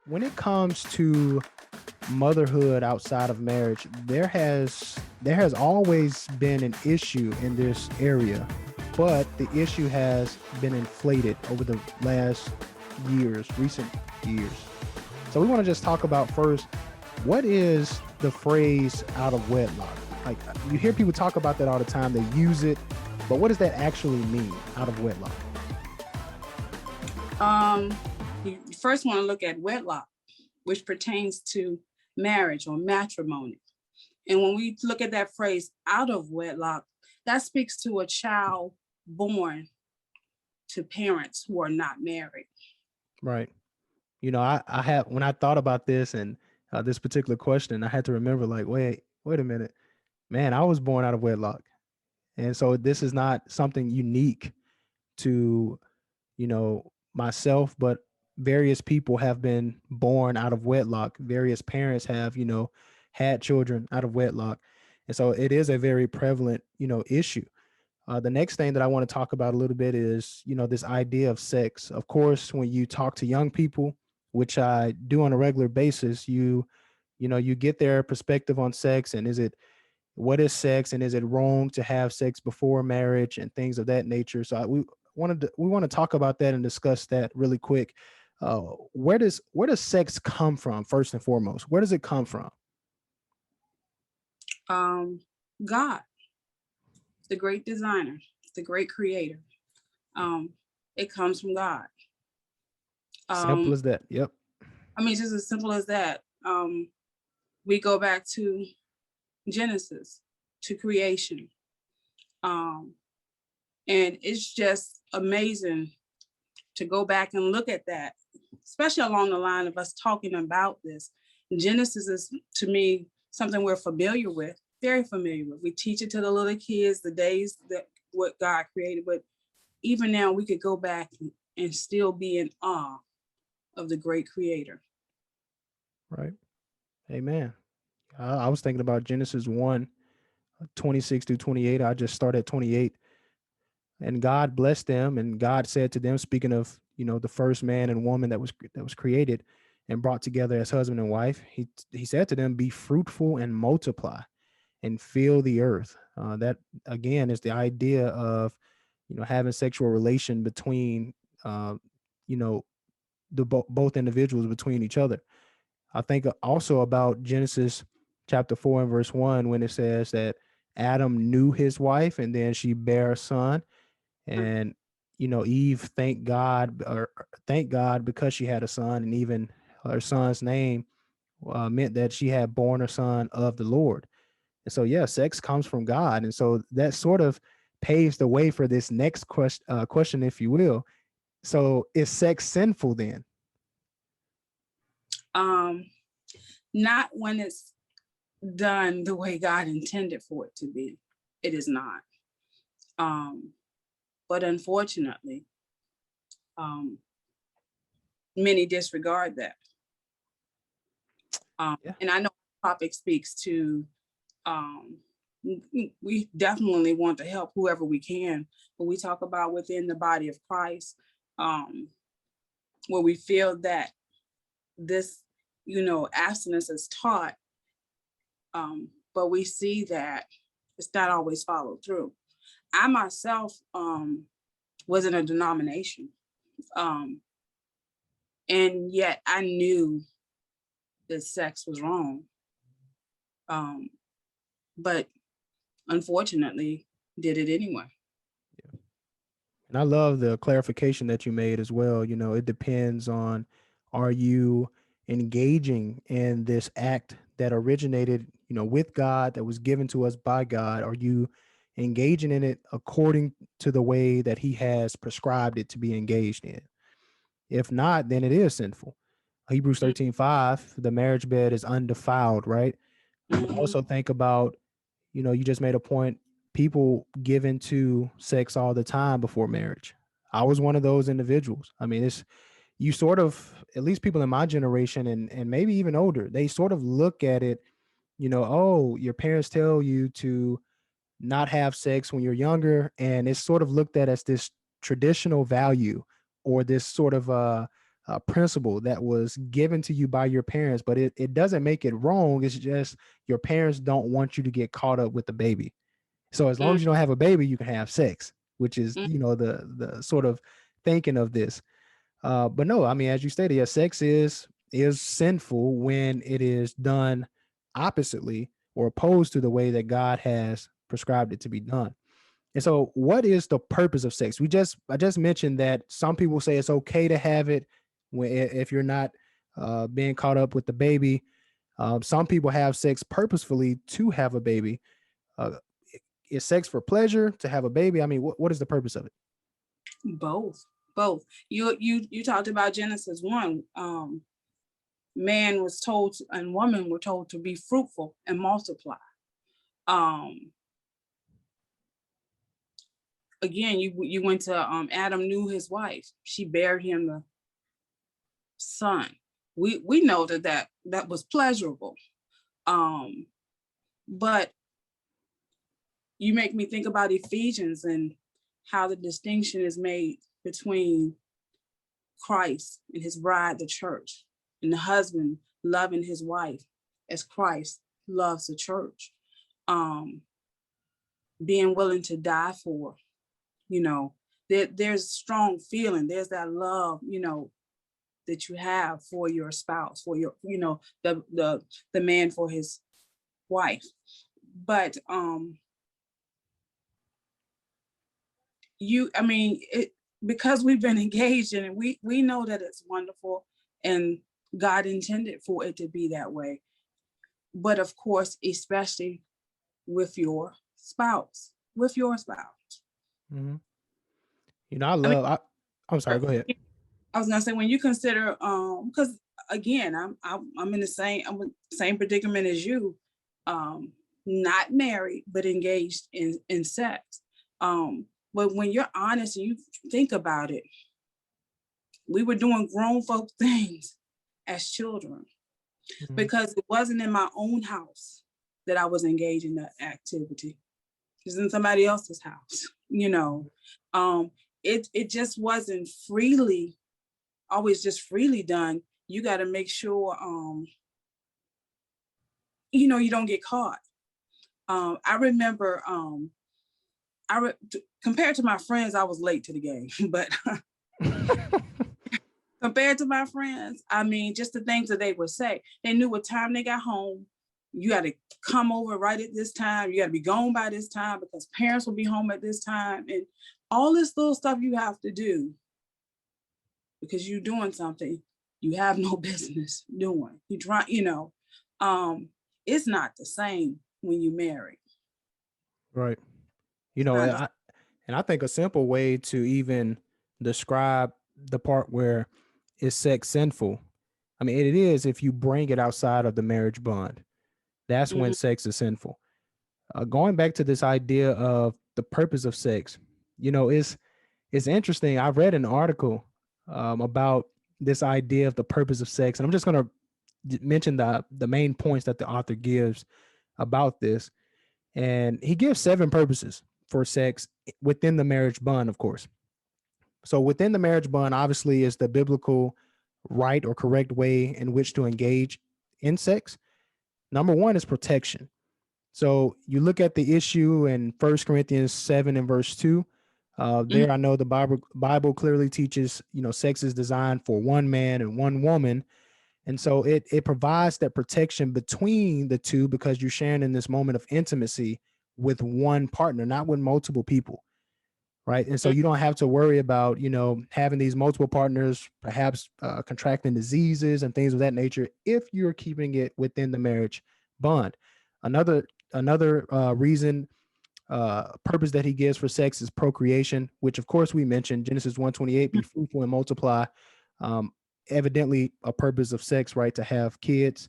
when it comes to motherhood outside of marriage, there has always been an issue in this area, but the issue has been inflated over the last recent years. So we want to just talk about first, what is the phrase out of wedlock? Like, you hear people talk about that all the time, they use it, but what does that actually mean, out of wedlock? You first want to look at wedlock, which pertains to marriage or matrimony. And when we look at that phrase out of wedlock, that speaks to a child born to parents who are not married. Right. I had, when I thought about this and this particular question, I had to remember, like, wait a minute, man, I was born out of wedlock. And so this is not something unique to, myself, but various people have been born out of wedlock. Various parents have, had children out of wedlock. And so it is a very prevalent, issue. The next thing that I want to talk about a little bit is, this idea of sex. Of course, when you talk to young people, which I do on a regular basis, you get their perspective on sex, and what is sex, and is it wrong to have sex before marriage and things of that nature. So we want to talk about that and discuss that really quick. Where does sex come from, first and foremost? Where does it come from? God, the great designer, the great creator. It comes from God. Simple as that. Yep. I mean, just as simple as that. We go back to Genesis, to creation. And it's just amazing to go back and look at that, especially along the line of us talking about this. Genesis is, to me, something we're familiar with, very familiar with. We teach it to the little kids, the days that what God created, but even now we could go back and still be in awe of the great creator. Right. Amen. I was thinking about Genesis 1, 26 through 28. I just started at 28. And God blessed them, and God said to them, speaking of, the first man and woman that was created and brought together as husband and wife, he said to them, be fruitful and multiply and fill the earth. That again is the idea of, having sexual relation between, both individuals, between each other. I think also about Genesis chapter 4 and verse 1, when it says that Adam knew his wife and then she bare a son. And, Eve thank God because she had a son, and even her son's name meant that she had born a son of the Lord. And so, yeah, sex comes from God. And so that sort of paves the way for this next question, if you will. So is sex sinful then? Not when it's done the way God intended for it to be. It is not. But unfortunately, many disregard that. Yeah. And I know the topic speaks to, we definitely want to help whoever we can, but we talk about within the body of Christ, where we feel that this, abstinence is taught, but we see that it's not always followed through. I myself was in a denomination, and yet I knew that sex was wrong, but unfortunately did it anyway. Yeah. And I love the clarification that you made as well. It depends on, are you engaging in this act that originated, with God, that was given to us by God? Are you engaging in it according to the way that he has prescribed it to be engaged in? If not, then it is sinful. Hebrews 13:5, the marriage bed is undefiled, right? Mm-hmm. Also think about, you just made a point, people give into sex all the time before marriage. I was one of those individuals. I mean, you sort of, at least people in my generation and maybe even older, they sort of look at it, oh, your parents tell you to not have sex when you're younger, and it's sort of looked at as this traditional value, or this sort of principle that was given to you by your parents, but it doesn't make it wrong. It's just your parents don't want you to get caught up with the baby. So as long Mm, as you don't have a baby, you can have sex, which is, mm, the sort of thinking of this. But no, I mean, as you stated, yeah, sex is sinful when it is done oppositely or opposed to the way that God has prescribed it to be done. And so, what is the purpose of sex? I just mentioned that some people say it's okay to have it when if you're not being caught up with the baby. Some people have sex purposefully to have a baby. Uh, is sex for pleasure to have a baby? I mean, what is the purpose of it? both, both. You talked about Genesis 1. Man was told and woman were told to be fruitful and multiply. Um, Again, you went to Adam knew his wife. She bare him the son. We know that was pleasurable. Um, but you make me think about Ephesians and how the distinction is made between Christ and his bride, the church, and the husband loving his wife as Christ loves the church. Um, Being willing to die for, you know, there's strong feeling, there's that love, that you have for your spouse, for your, the man for his wife. But I mean, because we've been engaged in it, we know that it's wonderful and God intended for it to be that way. But of course, especially with your spouse, with your spouse. Mm-hmm. I I mean, love. I'm sorry. Go ahead. I was gonna say when you consider, because again, I'm in the same predicament as you, not married but engaged in sex. But when you're honest and you think about it, we were doing grown folk things as children Mm-hmm. because it wasn't in my own house that I was engaged in that activity. It's in somebody else's house. Um, it just wasn't freely, always just freely done. You got to make sure, you don't get caught. I remember, compared to my friends, I was late to the game, but compared to my friends, I mean, just the things that they would say. They knew what time they got home. You got to come over right at this time. You got to be gone by this time because parents will be home at this time. And all this little stuff you have to do because you're doing something you have no business doing. You try, it's not the same when you marry. Right. It's not the And I think a simple way to even describe the part where is sex sinful. I mean, it is if you bring it outside of the marriage bond. That's when Mhm, sex is sinful. Going back to this idea of the purpose of sex, it's interesting. I read an article about this idea of the purpose of sex, and I'm just going to mention the main points that the author gives about this. And he gives 7 purposes for sex within the marriage bond, of course. So within the marriage bond, obviously, is the biblical right or correct way in which to engage in sex. Number one is protection. So you look at the issue in 1 Corinthians 7 and verse 2. mhm, There, I know the Bible clearly teaches, sex is designed for one man and one woman. And so it provides that protection between the two because you're sharing in this moment of intimacy with one partner, not with multiple people. Right. And so mhm, you don't have to worry about, having these multiple partners, perhaps contracting diseases and things of that nature, if you're keeping it within the marriage bond. Another reason, purpose that he gives for sex is procreation, which of course we mentioned Genesis 1:28, be fruitful and multiply. Um, Evidently a purpose of sex, right? To have kids.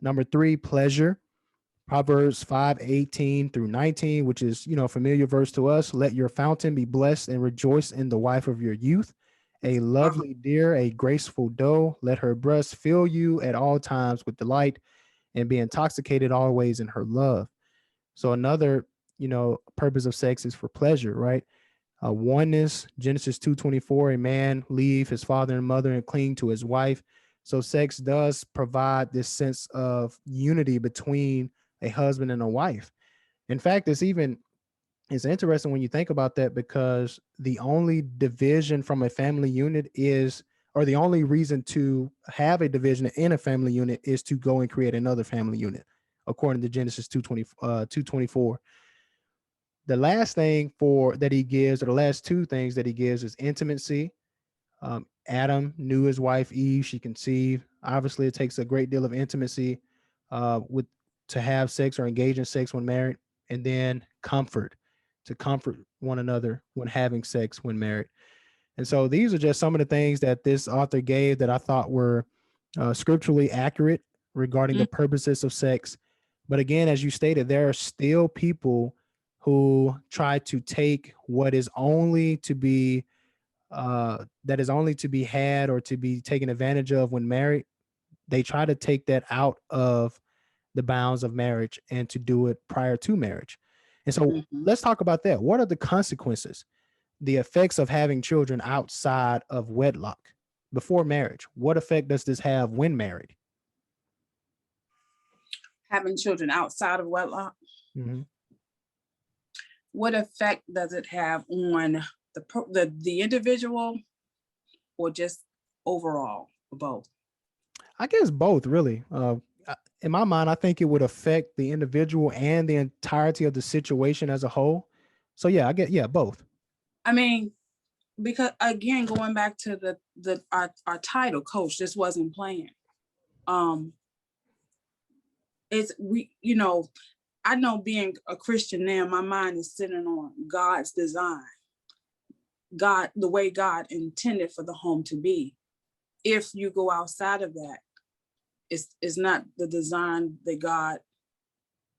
Number 3, pleasure. Proverbs 5:18 through 19, which is, a familiar verse to us. Let your fountain be blessed and rejoice in the wife of your youth. A uh-huh, lovely deer, a graceful doe. Let her breast fill you at all times with delight and be intoxicated always in her love. So another, purpose of sex is for pleasure, right? Oneness, Genesis 2:24, a man leave his father and mother and cling to his wife. So sex does provide this sense of unity between a husband and a wife. In fact, it's interesting when you think about that, because the only division from a family unit is, or the only reason to have a division in a family unit is to go and create another family unit, according to Genesis 224. The last thing for that he gives, or the last two things that he gives, is intimacy. Adam knew his wife Eve; she conceived. Obviously, it takes a great deal of intimacy with to have sex or engage in sex when married, and then comfort, to comfort one another when having sex when married. And so these are just some of the things that this author gave that I thought were scripturally accurate regarding the Mm, purposes of sex. But again, as you stated, there are still people who try to take what is only to be that is only to be had or to be taken advantage of when married. They try to take that out of the bounds of marriage and to do it prior to marriage. And so mhm. let's talk about that. What are the consequences, the effects of having children outside of wedlock before marriage? What effect does this have when married? Having children outside of wedlock, Mhm. what effect does it have on the individual, or just overall, or both? I guess both, really. In my mind, I think it would affect the individual and the entirety of the situation as a whole. So yeah, I get, yeah, both. I mean, because again, going back to our title, coach, this wasn't planned. Um, it's we, I know being a Christian now, my mind is sitting on God's design, God, the way God intended for the home to be. If you go outside of that, it's not the design that God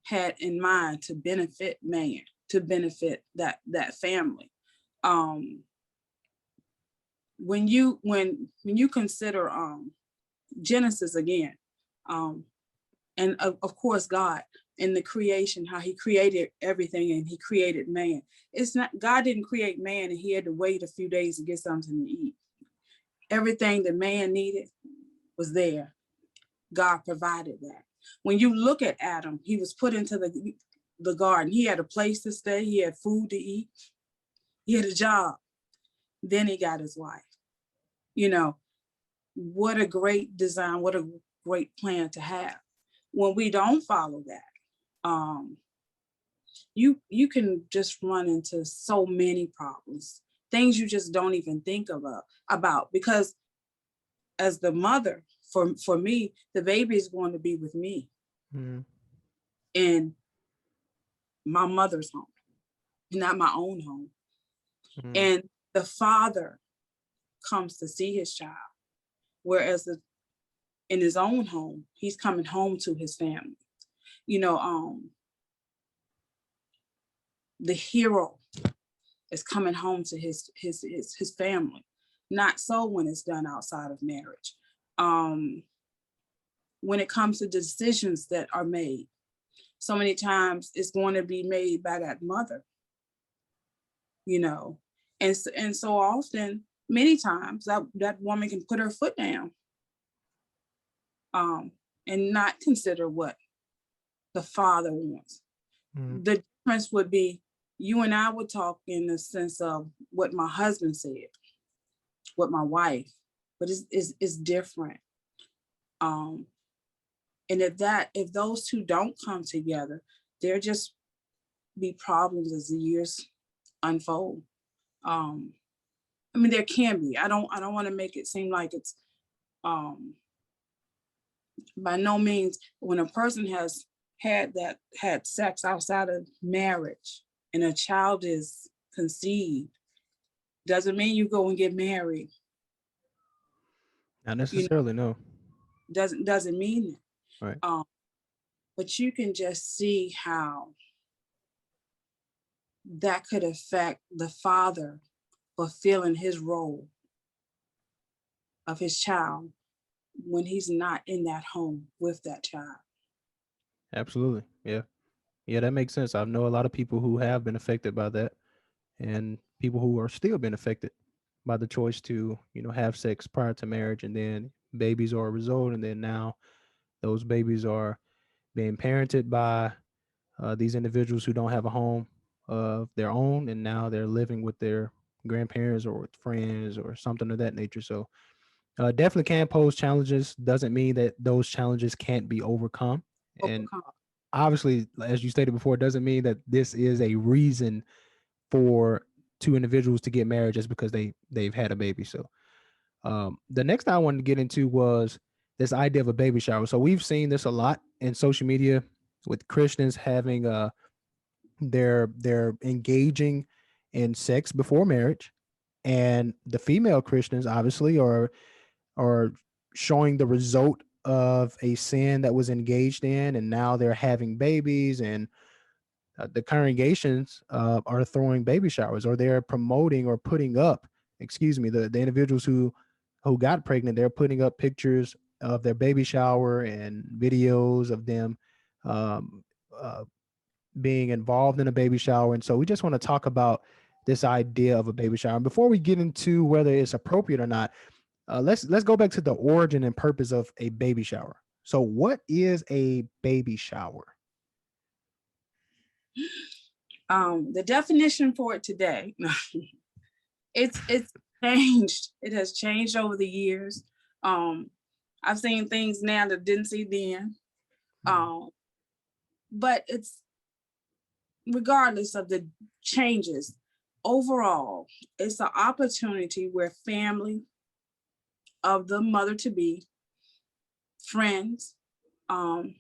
had in mind to benefit man, to benefit that family. Um, when you consider Genesis again, um, and of course God in the creation, how He created everything and He created man. It's not, God didn't create man and He had to wait a few days to get something to eat. Everything that man needed was there. God provided that. When you look at Adam, he was put into the garden. He had a place to stay. He had food to eat. He had a job. Then he got his wife. You know, what a great design, what a great plan to have. When we don't follow that, you can just run into so many problems, things you just don't even think about because as the mother, for me, the baby is going to be with me Mhm. in my mother's home, not my own home. Mhm. And the father comes to see his child, whereas in his own home, he's coming home to his family. You know, the hero is coming home to his family. Not so when it's done outside of marriage. Um, when it comes to decisions that are made, so many times it's going to be made by that mother, you know, and so often, many times that woman can put her foot down, um, and not consider what the father wants. Mhm. The difference would be you and I would talk in the sense of what my husband said, what my wife, but it's different. Um, and if those two don't come together, there just be problems as the years unfold. Um, I mean, there can be. I don't want to make it seem like it's um, by no means when a person has had sex outside of marriage and a child is conceived, doesn't mean you go and get married. Not You know, necessarily, no. doesn't mean Right. that. But you can just see how that could affect the father fulfilling his role of his child when he's not in that home with that child. Absolutely. Yeah. Yeah, that makes sense. I know a lot of people who have been affected by that. And people who are still being affected by the choice to, have sex prior to marriage, and then babies are a result, and then now those babies are being parented by these individuals who don't have a home of their own, and now they're living with their grandparents or with friends or something of that nature. So definitely can pose challenges. Doesn't mean that those challenges can't be overcome. And overcome. obviously, as you stated before, it doesn't mean that this is a reason for two individuals to get married just because they've had a baby. So the next thing I wanted to get into was this idea of a baby shower. So we've seen this a lot in social media with Christians having they're engaging in sex before marriage, and the female Christians obviously are showing the result of a sin that was engaged in, and now they're having babies, and the congregations are throwing baby showers, or they're promoting or putting up, excuse me, the individuals who got pregnant, they're putting up pictures of their baby shower and videos of them um, uh, being involved in a baby shower. And so we just want to talk about this idea of a baby shower. And before we get into whether it's appropriate or not, let's go back to the origin and purpose of a baby shower. So, what is a baby shower? The definition for it today, it's changed. It has changed over the years. Um, I've seen things now that didn't see then. Mm. Um, but it's regardless of the changes, overall, it's an opportunity where family of the mother to be, friends, um,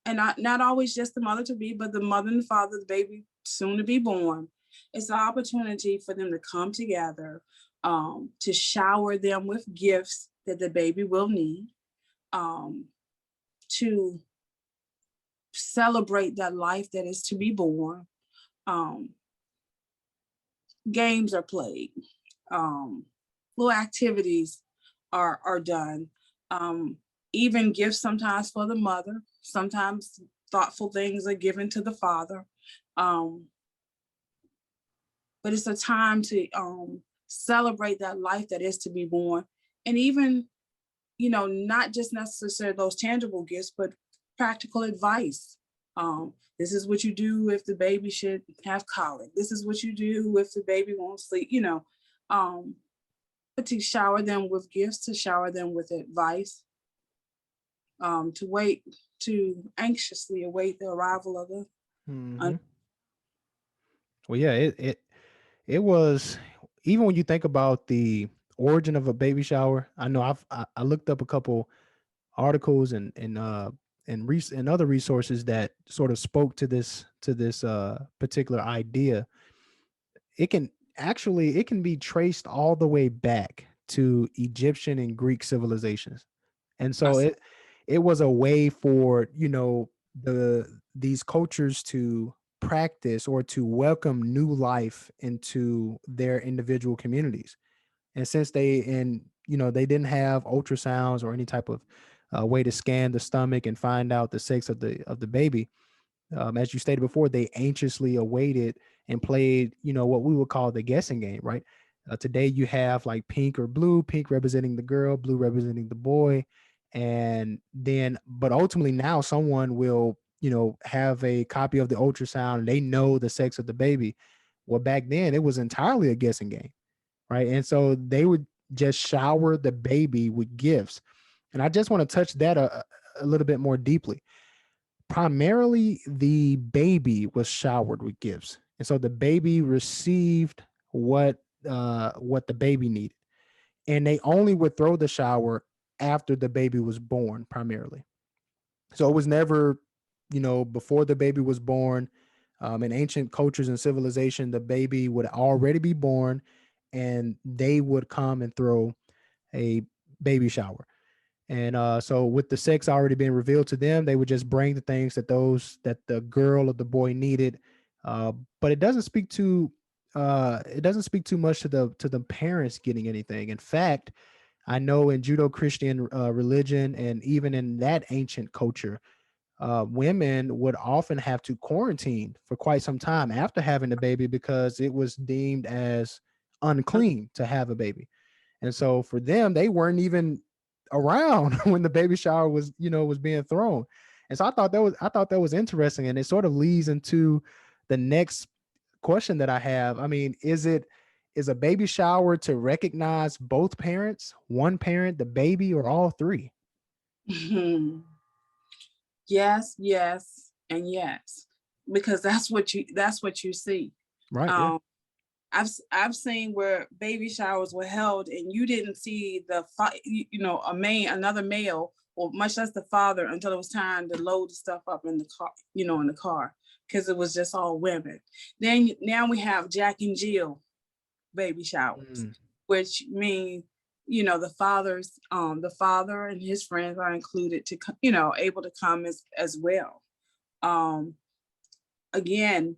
and not always just the mother to be, but the mother and the father, the baby soon to be born. It's an opportunity for them to come together, to shower them with gifts that the baby will need, um, to celebrate that life that is to be born. Um, Games are played, um, little activities are done. Um, Even gifts sometimes for the mother. Sometimes thoughtful things are given to the father. Um, but it's a time to celebrate that life that is to be born, and even not just necessarily those tangible gifts, but practical advice. This is what you do if the baby should have colic. This is what you do if the baby won't sleep. Um, but to shower them with gifts, to shower them with advice, to anxiously await the arrival of the. Hmm. Well, yeah, it was, even when you think about the origin of a baby shower. I know I looked up a couple articles and other resources that sort of spoke to this particular idea. It can be traced all the way back to Egyptian and Greek civilizations. And so it was a way for, these cultures to practice or to welcome new life into their individual communities. And since they didn't have ultrasounds or any type of way to scan the stomach and find out the sex of the baby, as you stated before, they anxiously awaited and played, what we would call the guessing game, right? Today you have like pink or blue, pink representing the girl, blue representing the boy. And then, but ultimately now someone will, have a copy of the ultrasound and they know the sex of the baby. Well, back then it was entirely a guessing game, right? And so they would just shower the baby with gifts. And I just want to touch that a little bit more deeply. Primarily the baby was showered with gifts, and so the baby received what the baby needed, and they only would throw the shower after the baby was born primarily. So it was never, before the baby was born. In ancient cultures and civilization, the baby would already be born, and they would come and throw a baby shower. And so with the sex already being revealed to them, they would just bring the things that the girl or the boy needed. But it doesn't speak too much to the parents getting anything. In fact, I know in Judo Christian religion and even in that ancient culture, women would often have to quarantine for quite some time after having the baby because it was deemed as unclean to have a baby. And so for them, they weren't even around when the baby shower was, was being thrown. And so I thought that was interesting. And it sort of leads into the next question that I have. I mean, is a baby shower to recognize both parents, one parent, the baby, or all three? Yes, yes, and yes, because that's what you see. Right. Yeah. Um, I've seen where baby showers were held and you didn't see a man, another male, or much less the father, until it was time to load the stuff up in the car, in the car, because it was just all women. Then now we have Jack and Jill baby showers, Mm, which mean the father and his friends are included to able to come as well. Um, Again,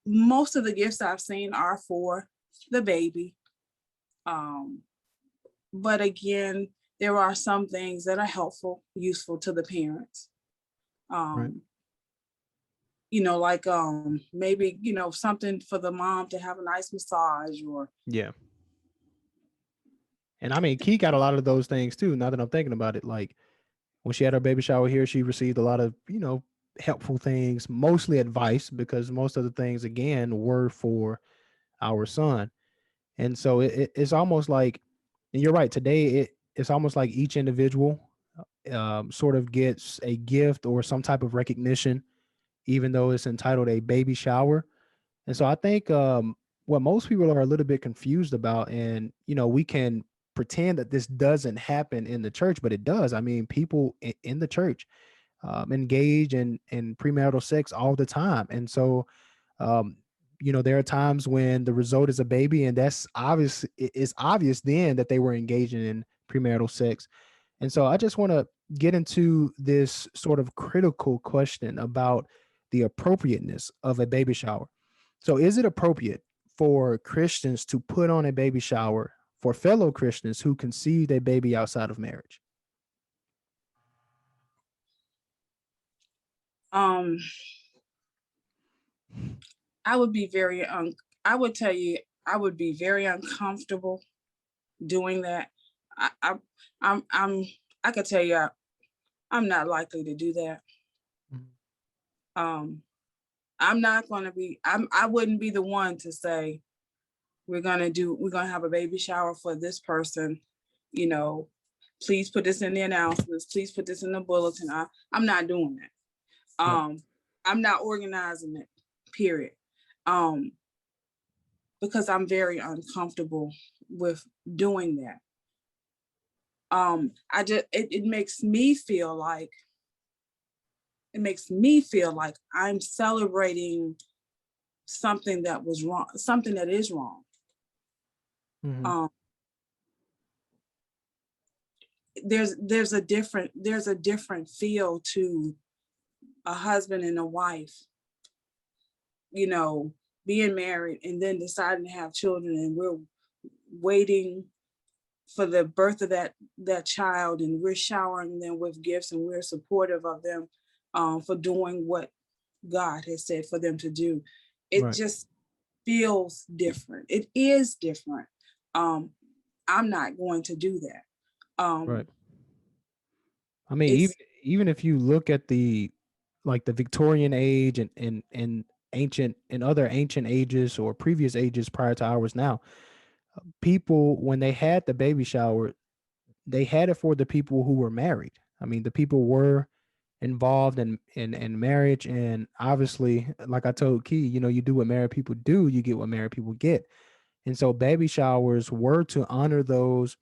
most of the gifts I've seen are for the baby. Um, but again, there are some things that are helpful, useful to the parents. right. Um, like maybe, something for the mom to have a nice massage or Yeah. And I mean, Key got a lot of those things too. Now that I'm thinking about it, like when she had her baby shower here, she received a lot of, helpful things, mostly advice, because most of the things, again, were for our son. And so it's almost like, and you're right, today it's almost like each individual sort of gets a gift or some type of recognition, even though it's entitled a baby shower. And so I think what most people are a little bit confused about, and we can pretend that this doesn't happen in the church, but it does. I mean, people in the church engage in premarital sex all the time, and so um, there are times when the result is a baby, and that's obvious. It's obvious then that they were engaging in premarital sex. And so I just want to get into this sort of critical question about the appropriateness of a baby shower. So, is it appropriate for Christians to put on a baby shower for fellow Christians who conceived a baby outside of marriage? um I would be I would tell you I would be very uncomfortable doing that. I I'm I could tell you I'm not likely to do that. Mhm. Um I'm not going to be I wouldn't be the one to say we're going to have a baby shower for this person, you know, please put this in the announcements, please put this in the bulletin. I'm not doing that. Right, I'm not organizing it. Period. Um because I'm very uncomfortable with doing that. I just it makes me feel like I'm celebrating something that was wrong, something that is wrong. hmm Um, there's a different feel to a husband and a wife, you know, being married and then deciding to have children, and we're waiting for the birth of that child, and we're showering them with gifts, and we're supportive of them for doing what God has said for them to do. It right, just feels different. It is different. Um, I'm not going to do that. right. Um, I mean, even it's even if you look at the Victorian age and ancient and other ancient ages or previous ages prior to ours now, people when they had the baby shower, they had it for the people who were married. I mean, the people were involved in marriage, and obviously, like I told Key, you do what married people do, you get what married people get. And so baby showers were to honor those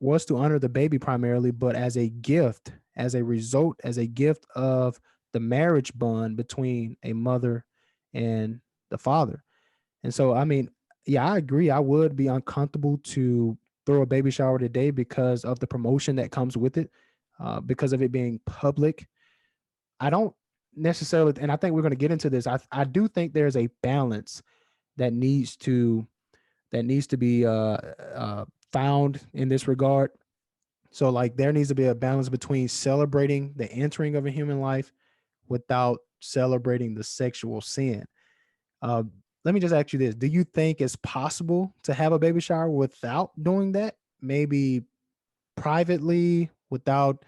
was to honor the baby primarily, but as a gift, as a result, as a gift of the marriage bond between a mother and the father. And so, I mean, yeah, I agree. I would be uncomfortable to throw a baby shower today because of the promotion that comes with it, because of it being public. I don't necessarily, and I think we're going to get into this. I do think there's a balance that needs to be found in this regard. So like there needs to be a balance between celebrating the entering of a human life without celebrating the sexual sin. Uh, Let me just ask you this: do you think it's possible to have a baby shower without doing that? Maybe privately, without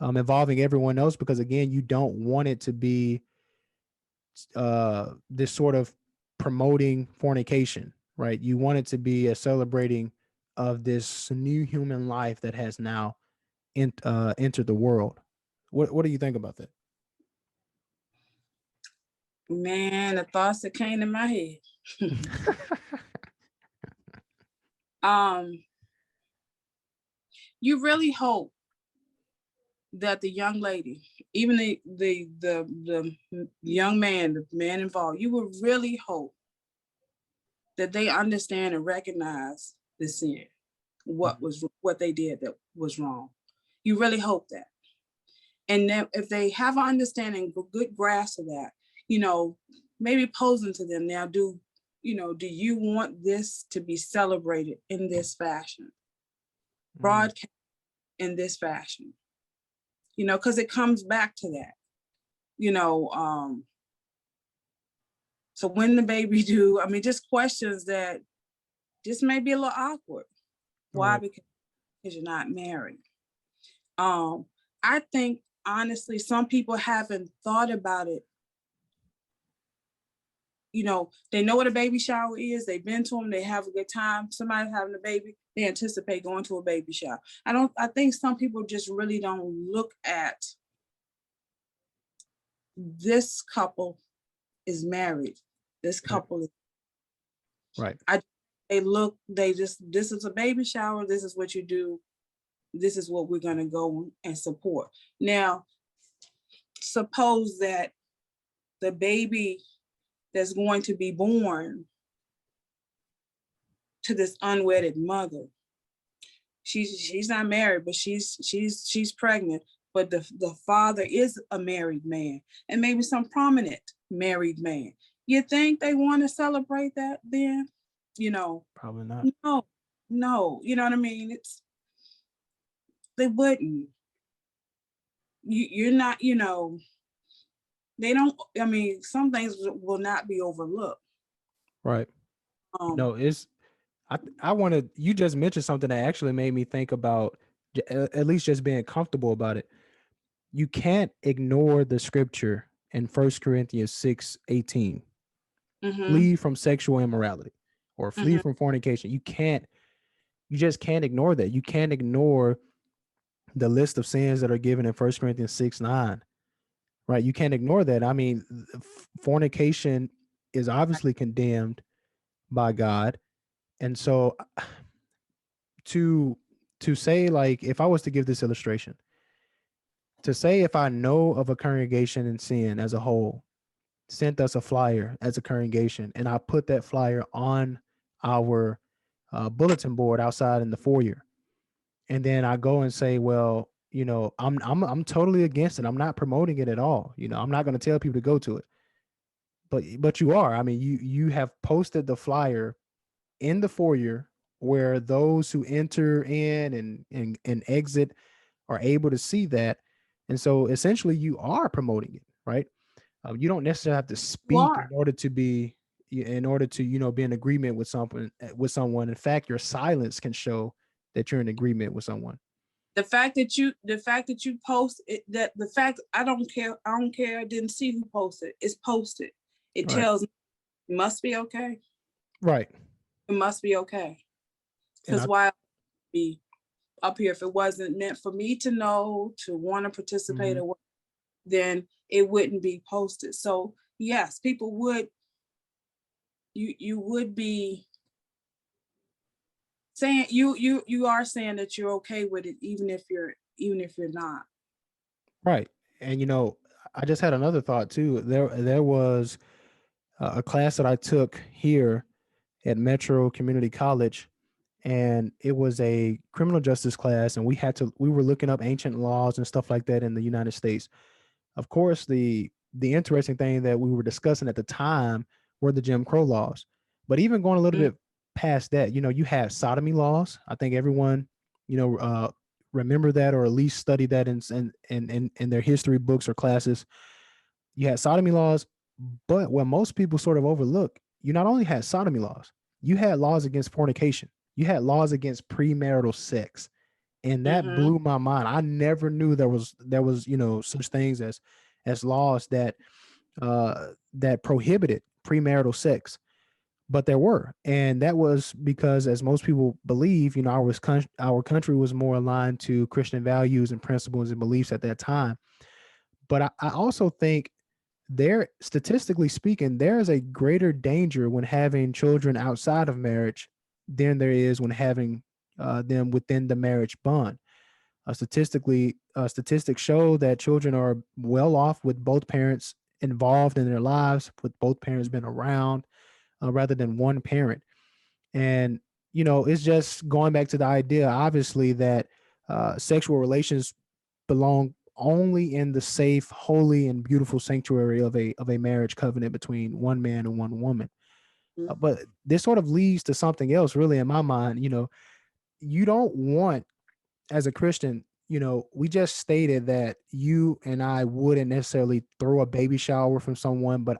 involving everyone else, because again, you don't want it to be this sort of promoting fornication, right? You want it to be a celebrating of this new human life that has now entered the world. What do you think about that? Man, the thoughts that came to my head. um, you really hope that the young lady, even the young man, the man involved, you would really hope that they understand and recognize the sin, what they did that was wrong. You really hope that. And then if they have an understanding, a good grasp of that, you know, maybe posing to them now, do you want this to be celebrated in this fashion, Mm, broadcast in this fashion? Because it comes back to that, you know. So when the baby do, I mean, just questions that just may be a little awkward. Why? right. Because you're not married. Um, I think honestly, some people haven't thought about it. They know what a baby shower is. They've been to them. They have a good time. Somebody's having a baby. They anticipate going to a baby shower. I think some people just really don't look at this couple is married. This Right. couple is, Right. this is a baby shower. This is what you do. This is what we're going to go and support. Now, suppose that the baby that's going to be born to this unwedded mother, she's not married, but she's pregnant, but the father is a married man, and maybe some prominent married man. You think they want to celebrate that then? You know, Probably not. no, no, you know what I mean? They wouldn't. You're not, they don't, I mean, some things will not be overlooked. Right. Um, No, it's I wanted you just mentioned something that actually made me think about at least just being comfortable about it. You can't ignore the scripture in First Corinthians 6:18. mm-hmm, Flee from sexual immorality or flee mm-hmm. from fornication. You just can't ignore that. You can't ignore the list of sins that are given in First Corinthians 6:9. Right. You can't ignore that. I mean, fornication is obviously condemned by God. And so to say, like, if I was to give this illustration, to say if I know of a congregation in sin as a whole sent us a flyer as a congregation, and I put that flyer on our bulletin board outside in the foyer, and then I go and say, well, I'm totally against it. I'm not promoting it at all. I'm not going to tell people to go to it. But you are. I mean, you have posted the flyer in the foyer where those who enter in and exit are able to see that. And so essentially you are promoting it, right? You don't necessarily have to You speak are. in order to be in agreement with someone. In fact, your silence can show that you're in agreement with someone. The fact that you post it, that the fact I don't care, I didn't see who posted. It's posted. It Right. tells me it must be okay. Right. It must be okay. And Because why be up here if it wasn't meant for me to know, to want to participate, mhm, or then it wouldn't be posted. So yes, people would, you would be saying, you are saying that you're okay with it, even if you're not. right. And I just had another thought too. There was a class that I took here at Metro Community College, and it was a criminal justice class, and we were looking up ancient laws and stuff like that in the United States. Of course, the interesting thing that we were discussing at the time were the Jim Crow laws. But even going a little Mm, bit past that, you have sodomy laws. I think everyone, you know, uh, remember that, or at least study that in their history books or classes. You had sodomy laws, but what most people sort of overlook, you not only had sodomy laws, you had laws against fornication, you had laws against premarital sex, and that Mm-hmm. blew my mind. I never knew there was such things as laws that prohibited premarital sex, but there were, and that was because, as most people believe, our country was more aligned to Christian values and principles and beliefs at that time. But I also think there, statistically speaking, there is a greater danger when having children outside of marriage than there is when having them within the marriage bond. Statistics show that children are well off with both parents involved in their lives, with both parents being around, rather than one parent. And it's just going back to the idea, obviously, that sexual relations belong only in the safe, holy, and beautiful sanctuary of a marriage covenant between one man and one woman. But this sort of leads to something else, really, in my mind. You don't want, as a Christian, we just stated that you and I wouldn't necessarily throw a baby shower from someone, but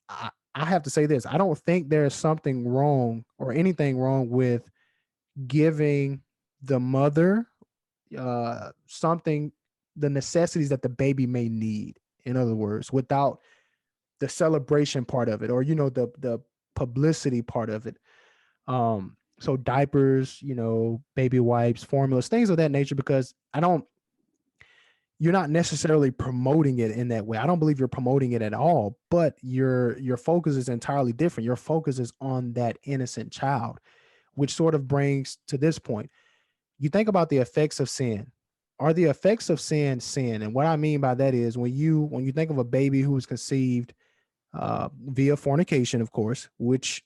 I have to say this: I don't think there's something wrong or anything wrong with giving the mother something, the necessities that the baby may need. In other words, without the celebration part of it, or the publicity part of it. So diapers, baby wipes, formulas, things of that nature, because I don't you're not necessarily promoting it in that way. I don't believe you're promoting it at all, but your focus is entirely different. Your focus is on that innocent child, which sort of brings to this point. You think about the effects of sin. Are the effects of sin sin? And what I mean by that is, when you think of a baby who was conceived via fornication, of course, which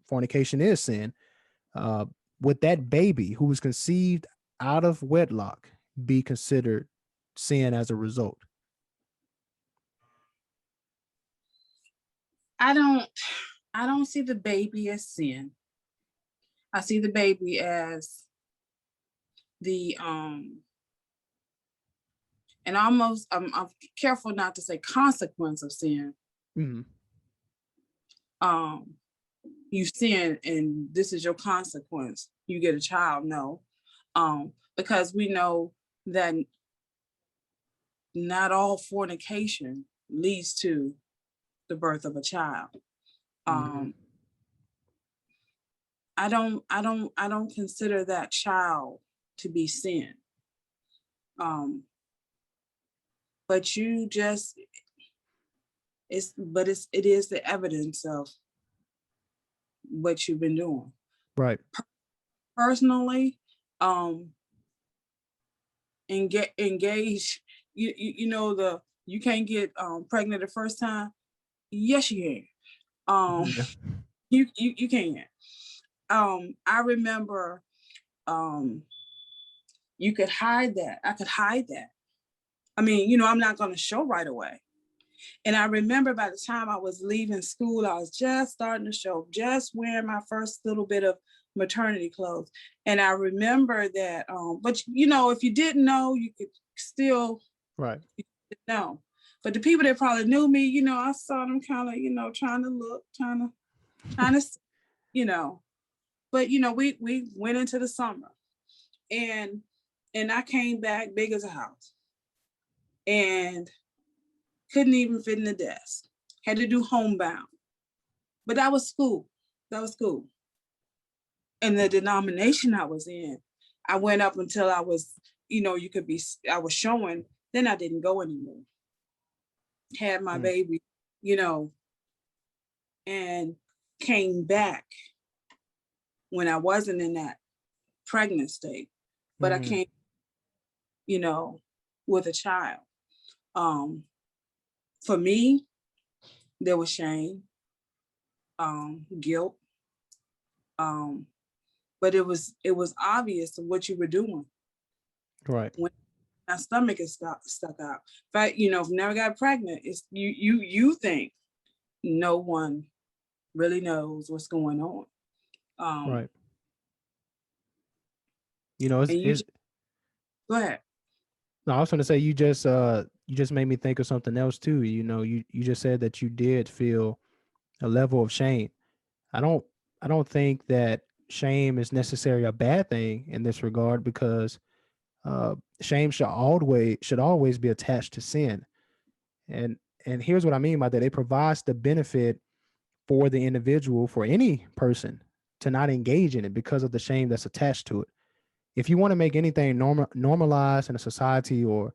fornication is sin, uh, would that baby who was conceived out of wedlock be considered sin as a result? I don't I don't see the baby as sin. I see the baby as the and almost I'm careful not to say consequence of sin. Mhm. Um you sin and this is your consequence. You get a child, no. Because we know that not all fornication leads to the birth of a child. Mhm. Um I don't consider that child to be sin. Um but you just it is the evidence of what you've been doing. Right. Personally, um engage you know the you can't get pregnant the first time. Yes, you can. Yeah. You can. I remember um you could hide that. I could hide that. I mean, I'm not going to show right away. And I remember by the time I was leaving school, I was just starting to show, just wearing my first little bit of maternity clothes. And I remember that, but if you didn't know, you could still Right. know. But the people that probably knew me, I saw them kind of, trying to look, trying to, you know. But we went into the summer, and I came back big as a house, and couldn't even fit in the desk. Had to do homebound. But that was school. That was school. And the denomination I was in, I went up until I was, I was showing, then I didn't go anymore. Had my Mm. baby, you know, and came back when I wasn't in that pregnant state. But I Mhm. came, you know, with a child. Um, for me, there was shame, guilt, um, but it was obvious what you were doing Right. when my stomach is stuck out. But if I never got pregnant, it's you think no one really knows what's going on. Um, Right. You know, it's and you it's just Go ahead. No, I was going to say you just made me think of something else too. You know, you just said that you did feel a level of shame. I don't I don't think that shame is necessarily a bad thing in this regard because shame should always be attached to sin. And and here's what I mean by that. It provides the benefit for the individual, for any person, to not engage in it because of the shame that's attached to it. If you want to make anything normalized in a society or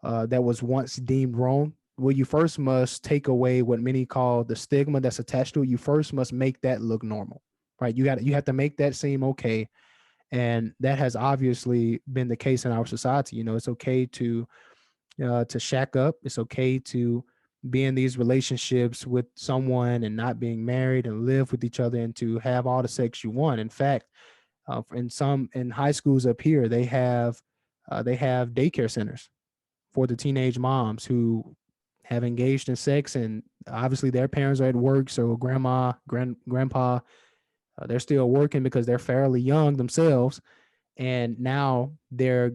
that was once deemed wrong, well, you first must take away what many call the stigma that's attached to it. You first must make that look normal, right? You have to make that seem okay, and that has obviously been the case in our society. You know, it's okay to shack up. It's okay to be in these relationships with someone and not being married and live with each other and to have all the sex you want. In fact, in high schools up here, they have daycare centers for the teenage moms who have engaged in sex, and obviously their parents are at work, so grandpa, they're still working because they're fairly young themselves, and now their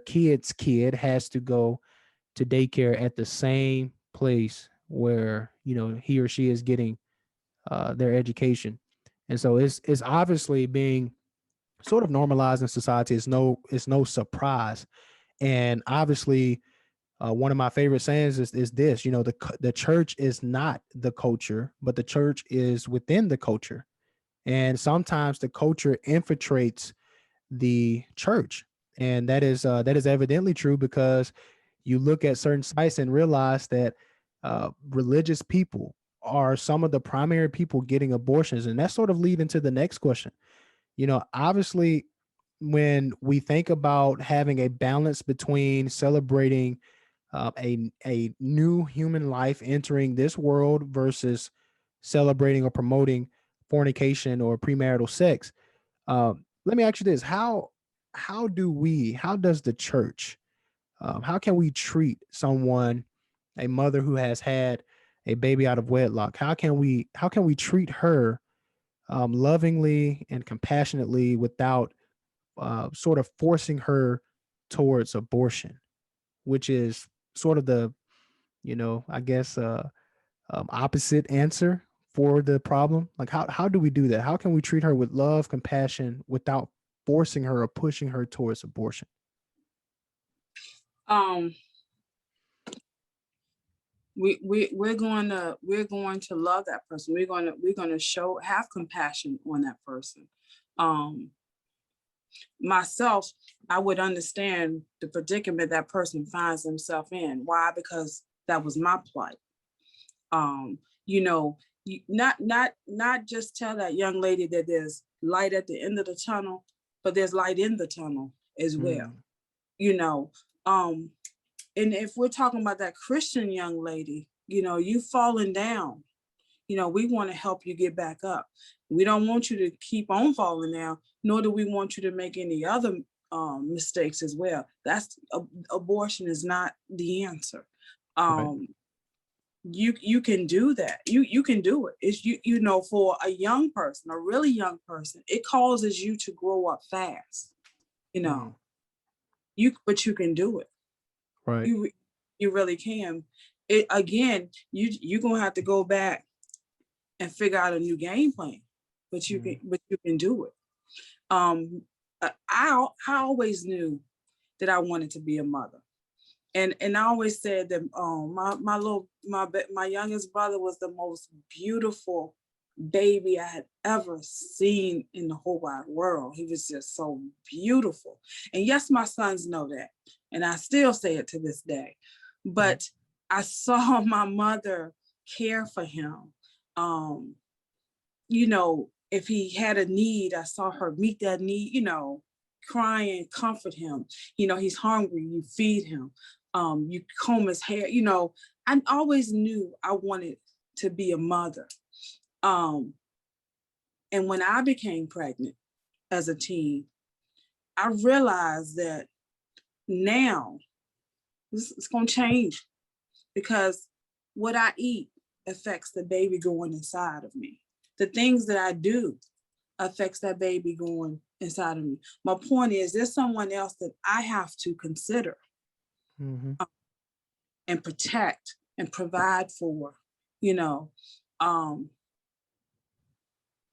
kid's kid has to go to daycare at the same place where he or she is getting their education, and so it's obviously being sort of normalized in society. It's no surprise, and obviously one of my favorite sayings is this: the church is not the culture, but the church is within the culture, and sometimes the culture infiltrates the church, and that is evidently true because you look at certain sites and realize that religious people are some of the primary people getting abortions, and that sort of lead into the next question. Obviously, when we think about having a balance between celebrating a new human life entering this world versus celebrating or promoting fornication or premarital sex, let me ask you this: how does the church, how can we treat someone, a mother who has had a baby out of wedlock? How can we treat her lovingly and compassionately without sort of forcing her towards abortion, which is sort of the, I guess, opposite answer for the problem? Like, how do we do that? How can we treat her with love, compassion without forcing her or pushing her towards abortion? Um, we're going to love that person. We're going to have compassion on that person. Um, Myself, I would understand the predicament that person finds himself in. Why? Because that was my plight. Um, you know, not just tell that young lady that there's light at the end of the tunnel, but there's light in the tunnel as well. Mm, You know, um, and if we're talking about that Christian young lady, you've fallen down. We want to help you get back up. We don't want you to keep on falling down, nor do we want you to make any other mistakes as well. Abortion is not the answer. right. Um, you can do that. You can do it. It's for a young person, a really young person, it causes you to grow up fast. You Mm, know, but you can do it. right. You really can. It again, you're gonna have to go back and figure out a new game plan, Mm, but you can do it. I always knew that I wanted to be a mother, and I always said that my youngest brother was the most beautiful baby I had ever seen in the whole wide world. He was just so beautiful, and yes, my sons know that, and I still say it to this day. mm, But I saw my mother care for him. Um, if he had a need, I saw her meet that need, cry and comfort him. He's hungry, you feed him, you comb his hair. I always knew I wanted to be a mother. Um, and when I became pregnant as a teen, I realized that now it's going to change because what I eat affects the baby going inside of me. The things that I do affects that baby going inside of me. My point is, there's someone else that I have to consider Hmm. and protect and provide for, you know. Um,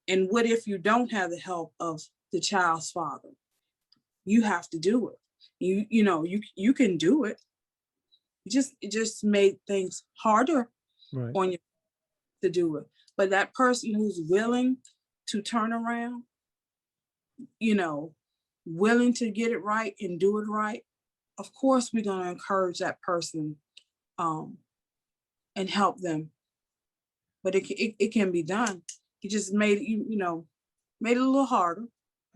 and what if you don't have the help of the child's father? You have to do it. You can do it. It just made things harder Right. on you to do it. But that person who's willing to turn around, you know, willing to get it right and do it right, of course we're going to encourage that person, um, and help them. But it can be done. He just made it, made it a little harder.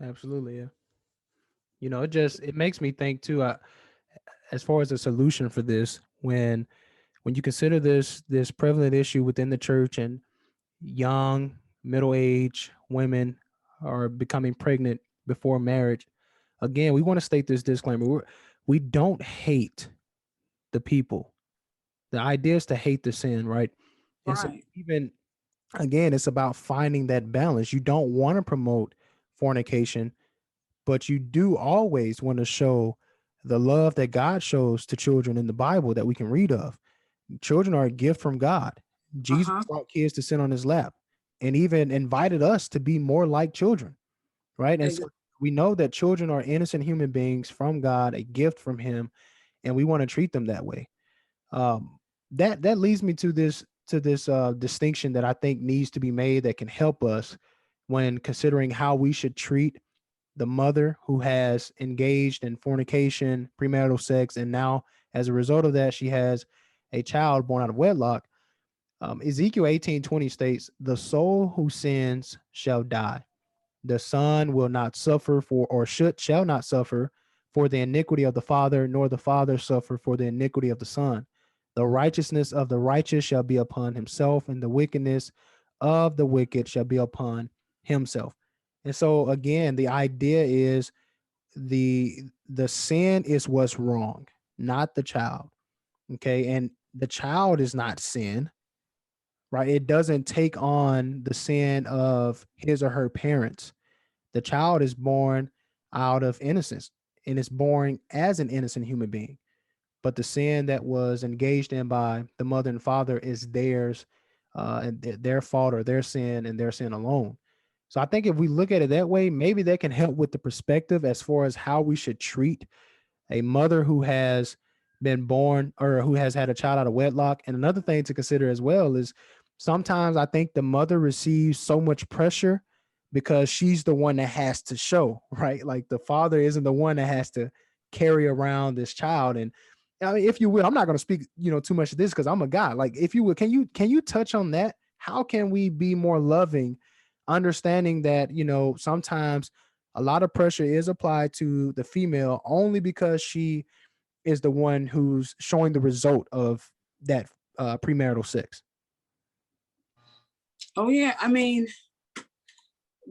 Absolutely. Yeah. It makes me think too. As far as a solution for this, when you consider this prevalent issue within the church, and young middle age women are becoming pregnant before marriage, again, we want to state this disclaimer: we don't hate the people. The idea is to hate the sin, right? And so, Right. even again, it's about finding that balance. You don't want to promote fornication, but you do always want to show the love that God shows to children in the Bible that we can read of. Children are a gift from God. Jesus Uh-huh. brought kids to sit on his lap and even invited us to be more like children, right? And so Exactly. we know that children are innocent human beings from God, a gift from him, and we want to treat them that way. Um, that leads me to this distinction that I think needs to be made that can help us when considering how we should treat the mother who has engaged in fornication, premarital sex, and now as a result of that, she has a child born out of wedlock. Ezekiel 18:20 states, "The soul who sins shall die. The son will not suffer for, or shall not suffer for the iniquity of the father, nor the father suffer for the iniquity of the son. The righteousness of the righteous shall be upon himself, and the wickedness of the wicked shall be upon himself." And so again, the idea is the sin is what's wrong, not the child. Okay. And the child is not sin, right? It doesn't take on the sin of his or her parents. The child is born out of innocence and is born as an innocent human being. But the sin that was engaged in by the mother and father is theirs, and their fault, or their sin, and their sin alone. So I think if we look at it that way, maybe that can help with the perspective as far as how we should treat a mother who has been born or who has had a child out of wedlock. And another thing to consider as well is sometimes I think the mother receives so much pressure because she's the one that has to show, right? Like the father isn't the one that has to carry around this child. And I mean, if you will, I'm not going to speak, too much of this because I'm a guy. Like, if you will, can you touch on that? How can we be more loving, understanding that, sometimes a lot of pressure is applied to the female only because she is the one who's showing the result of that premarital sex. Oh yeah. I mean,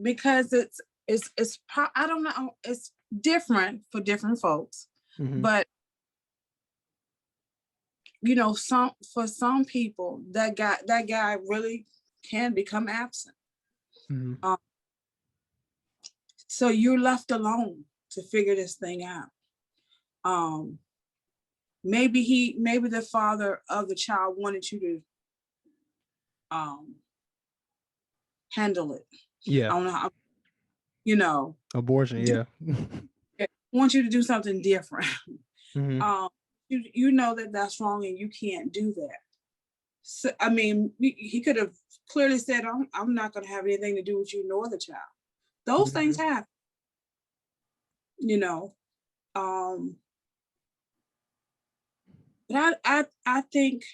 because I don't know, it's different for different folks. Hmm. But some people, that guy really can become absent. Hmm. Um, so you're left alone to figure this thing out. Um, maybe the father of the child wanted you to handle it. Yeah, I don't know how, you know, abortion. do Yeah. want you to do something different. Hmm. um, you know that that's wrong and you can't do that. So, I mean, he could have clearly said, I'm not going to have anything to do with you nor the child. Those things Hmm. happen, you know. Um, but I think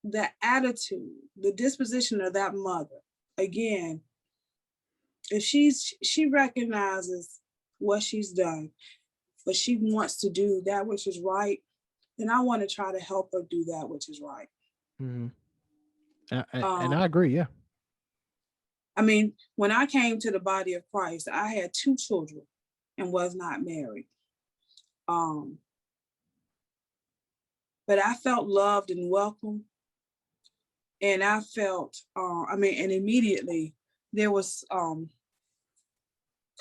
the attitude, the disposition of that mother, again, if she recognizes what she's done, but she wants to do that which is right, then I want to try to help her do that which is right. Hmm. And Um, I agree. Yeah. I mean, when I came to the body of Christ, I had 2 children and was not married. Um, but I felt loved and welcome, and I felt, and immediately there was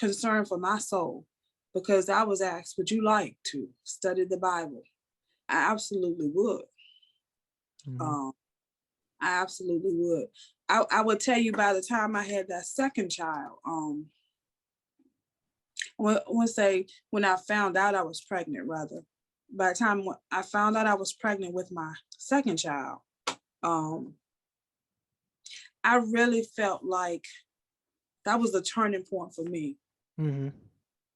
concern for my soul because I was asked, would you like to study the Bible? I absolutely would. Mm-hmm. Um, I absolutely would. I would tell you by the time I had that second child, when I found out I was pregnant, rather, by the time I found out I was pregnant with my second child, um, I really felt like that was a turning point for me. Mm-hmm.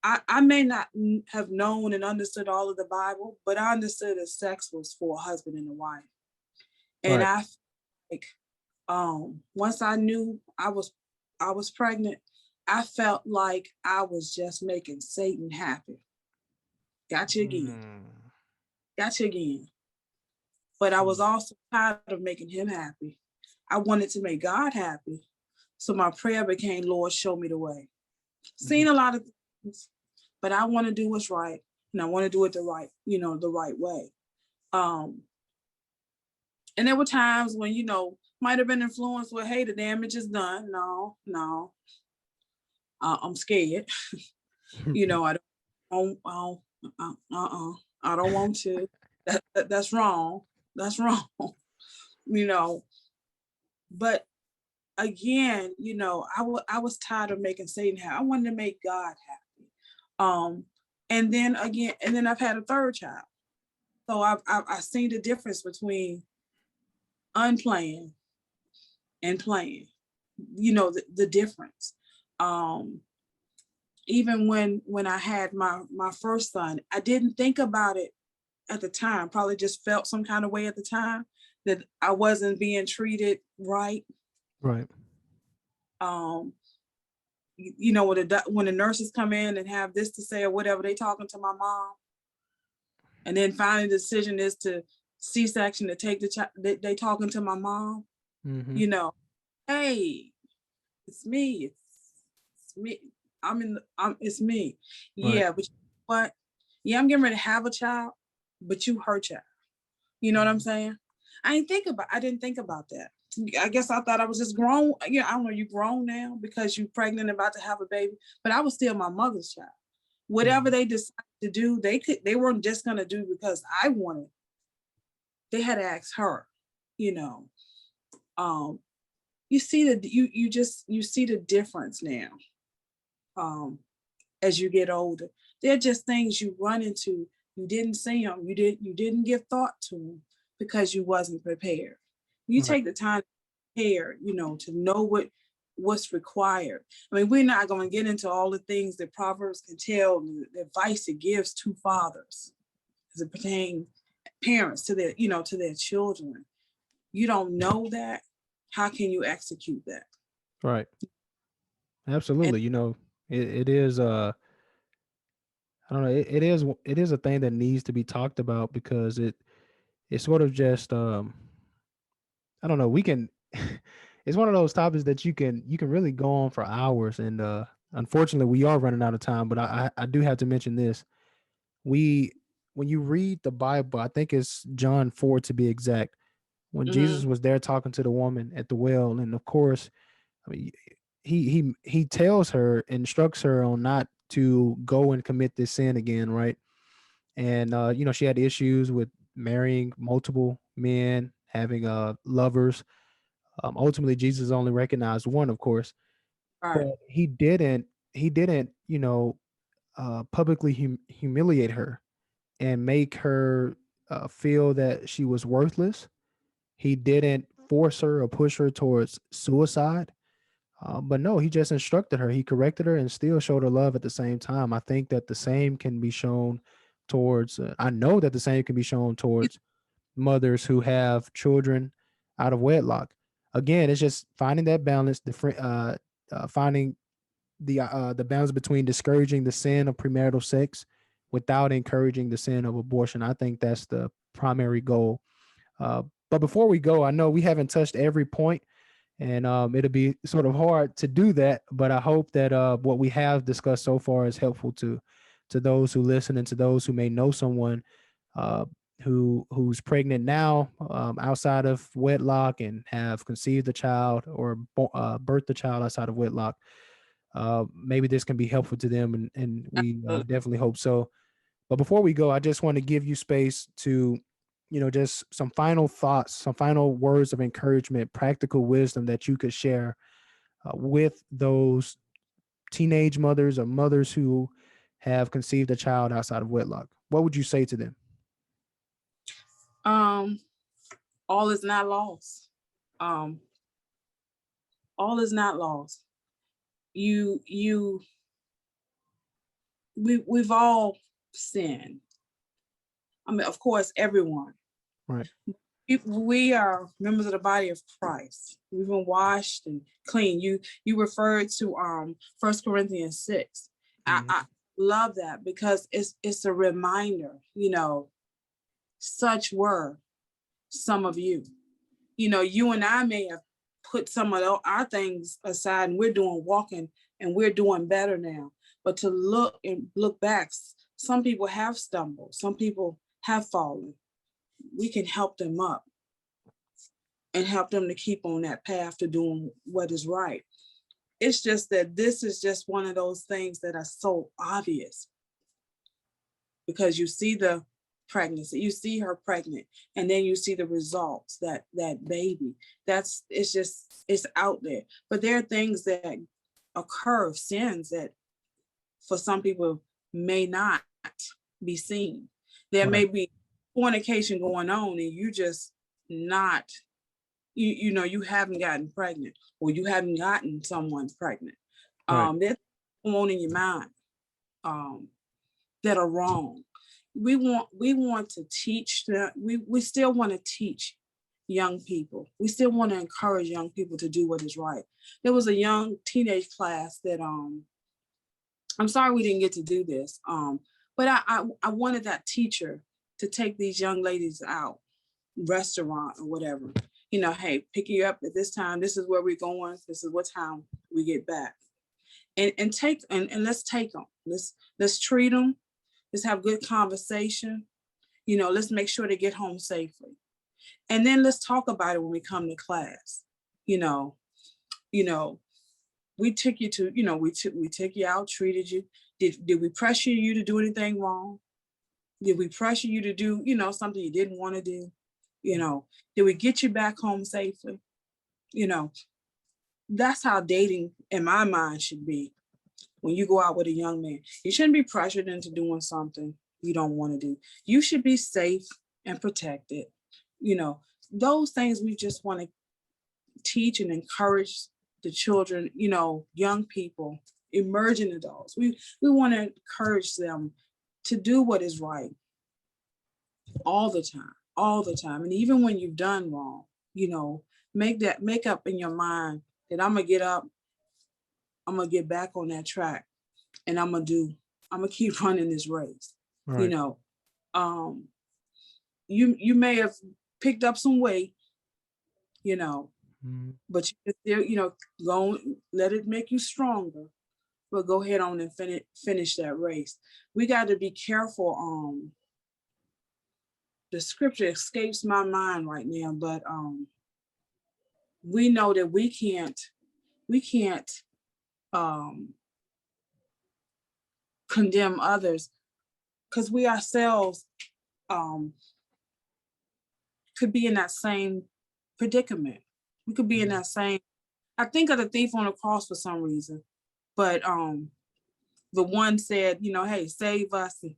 I may not have known and understood all of the Bible, but I understood that sex was for a husband and a wife. And Right. I like once I knew I was pregnant, I felt like I was just making Satan happy. Got you again. Mm. Got you again. But I was Mm. also tired of making him happy. I wanted to make God happy. So my prayer became, Lord, show me the way. Mhm. Seen a lot of things, but I want to do what's right. And I want to do it the right, the right way. Um, and there were times when, might have been influenced with, hey, the damage is done. No, no, I'm scared. I don't, I don't want to. That's wrong. That's wrong. you know, but again, I was tired of making Satan happy. I wanted to make God happy. Um, and then I've had a third child. So I've seen the difference between unplanned and planned. The difference. Um, Even when I had my first son, I didn't think about it at the time. Probably just felt some kind of way at the time that I wasn't being treated right. Right. Um, when the nurses come in and have this to say or whatever, they talking to my mom, and then finally the decision is to C-section to take the child. They talking to my mom. Mm-hmm. You know, hey, it's me. It's me. It's me. Right. Yeah, but you know what? Yeah, I'm getting ready to have a child, but you her child. You know what I'm Mhm. saying? I didn't think about that. I guess I thought I was just grown. Yeah, I don't know, you grown now because you pregnant about to have a baby, but I was still my mother's child. Whatever Mhm. they decided to do, they weren't just gonna do because I wanted. They had to ask her, you know. Um, you see you see the difference now. Um, as you get older. They're just things you run into. You didn't see them. You didn't give thought to them because you wasn't prepared. You Right. take the time to prepare, to know what's required. I mean, we're not going to get into all the things that Proverbs can tell, the advice it gives to fathers as it pertains parents to their children. You don't know that. How can you execute that? Right. And Absolutely. It is I don't know, it is a thing that needs to be talked about because it sort of just I don't know, we can it's one of those topics that you can really go on for hours, and unfortunately we are running out of time, but I do have to mention this. We When you read the Bible, I think it's John 4 to be exact, when Jesus mhm, was there talking to the woman at the well, and of course, I mean, he tells her, instructs her on not to go and commit this sin again, right? And she had issues with marrying multiple men, having lovers. Ultimately, Jesus only recognized one, of course, but right, he didn't publicly humiliate her and make her feel that she was worthless. He didn't force her or push her towards suicide. But no, he just instructed her. He corrected her and still showed her love at the same time. I think that the same can be shown towards, I know that the same can be shown towards mothers who have children out of wedlock. Again, it's just finding that balance, finding the balance between discouraging the sin of premarital sex without encouraging the sin of abortion. I think that's the primary goal. Uh, but before we go, I know we haven't touched every point, and it'll be sort of hard to do that. But I hope that what we have discussed so far is helpful to those who listen and to those who may know someone uh, who's pregnant now outside of wedlock and have conceived a child or birthed a child outside of wedlock. maybe this can be helpful to them, and we Absolutely. definitely hope so. But before we go, I just want to give you space to, just some final thoughts, some final words of encouragement, practical wisdom that you could share with those teenage mothers or mothers who have conceived a child outside of wedlock. What would you say to them? Um, all is not lost. Um, all is not lost. You we've all sinned. I mean, of course, everyone. Right. We are members of the body of Christ. We've been washed and clean. You referred to 1 Corinthians 6. Mhm. I love that because it's a reminder, such were some of you. You and I may have put some of our things aside and we're doing walking and we're doing better now. But to look back, some people have stumbled, some people have fallen. We can help them up and help them to keep on that path to doing what is right. It's just that this is just one of those things that are so obvious because you see the pregnancy, you see her pregnant, and then you see the results, that baby. It's out there. But there are things that occur, sins that for some people may not be seen. There Right. may be fornication going on and you just not you haven't gotten pregnant or you haven't gotten someone pregnant. Right. There's going on in your mind um, that are wrong. We want to teach that we still want to teach young people. We still want to encourage young people to do what is right. There was a young teenage class that I'm sorry we didn't get to do this. But I wanted that teacher to take these young ladies out, restaurant or whatever. Hey, pick you up at this time. This is where we're going. This is what time we get back. And take and let's take them. Let's treat them. Let's have good conversation. Let's make sure they get home safely. And then let's talk about it when we come to class. You know, you know, we took you to, we took you out, treated you. Did we pressure you to do anything wrong? Did we pressure you to do, something you didn't want to do? Did we get you back home safely? You know, that's how dating in my mind should be. When you go out with a young man, you shouldn't be pressured into doing something you don't want to do. You should be safe and protected. You know, those things we just want to teach and encourage the children, young people, emerging adults. We want to encourage them to do what is right all the time, all the time. And even when you've done wrong, make up in your mind that I'm gonna get up, I'm gonna get back on that track, and I'm gonna keep running this race. You Right. know, um, you may have picked up some weight, you know, Mhm. but you can still, go let it make you stronger. But go ahead on and finish that race. We got to be careful. The scripture escapes my mind right now, but we know that we can't um, condemn others because we ourselves um, could be in that same predicament. We could be in Mhm. that same. I think of the thief on the cross for some reason, but the one said, hey, save us and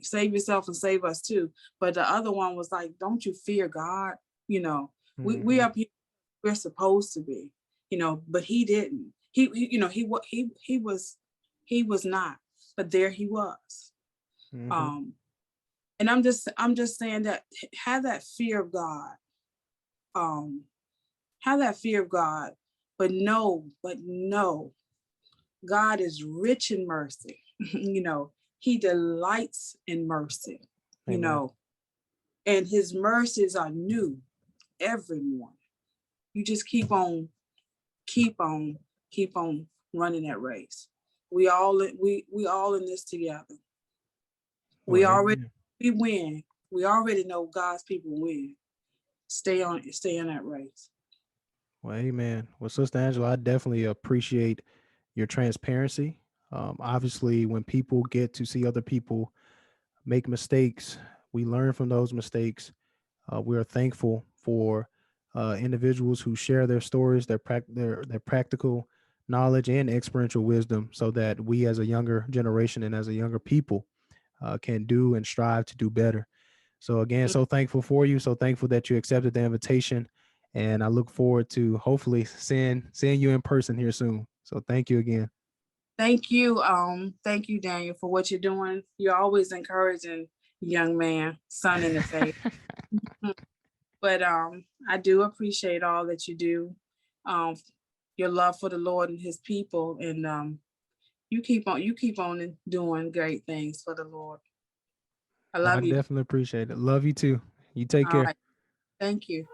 save yourself and save us too. But the other one was like, don't you fear God? You know, we Mhm. up here, we're supposed to be, but he didn't. He was not, but there he was. Mhm. Um, and I'm just saying that have that fear of God. Um, have that fear of God, but no, God is rich in mercy. He delights in mercy, you Amen. know, and his mercies are new every morning. You just keep on, keep on running that race. We all in this together. Well, We already amen. we win. We already know God's people win. Stay in that race. Well, amen. Well, Sister Angela, I definitely appreciate your transparency. Obviously, when people get to see other people make mistakes, we learn from those mistakes. We are thankful for individuals who share their stories, their practical knowledge and experiential wisdom, so that we, as a younger generation and as a younger people, can do and strive to do better. So again, so thankful for you. So thankful that you accepted the invitation, and I look forward to hopefully seeing you in person here soon. So thank you again. Thank you, Daniel, for what you're doing. You're always encouraging young man, son in the faith. Mm, But I do appreciate all that you do, um, your love for the Lord and His people, and you keep on doing great things for the Lord. I Well, I love you. definitely appreciate it. Love you too. You take All care. right, thank you.